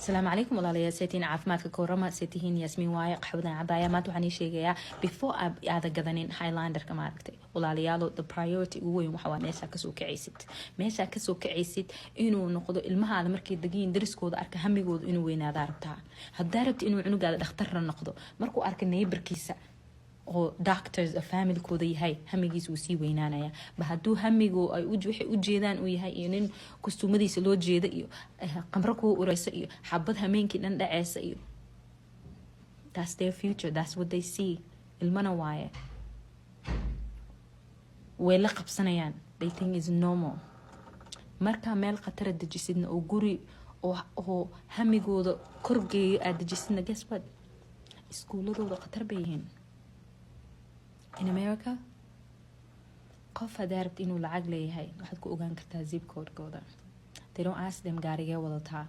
السلام عليكم والله يا سيتين عافمادك كورما سيتين ياسمين وايق حوضنا عبايا ما توحني شيء before هذا قدنين هايلاندر كما ركتي والله ليالو the priority هو يوم حوا ميشا كسو كعيسيد إنه نقض المها على مركي دقين درس كود أرك هم يقول إنه وين هذا ربتها هالداربت إنه عنو قال اختار النقضه مركو أرك نيبر كيسة oo doctors family-kooda yahay hamigiisa uu sii weynaanaya ba hadduu hamigu ay waxay u jeedaan uu yahay iyo nin kostuumadiisa loo jeeda iyo qamro ku uraysa iyo xabad hameenkii dhan dhaceysa iyo that's their future, that's what they see. ilmana waaye way la qabsanayaan, they think is normal. marka meel khatar dejisidna oo guri oo hamigooda korgeeyo aad dejisidna guess what, iskuuladooda khatar bay yihiin. In America, qof hadaarabta inuu lacag leeyahay waxaad ku ogaan kartaa zip code-kooda. They don't ask them gaarigee wadataa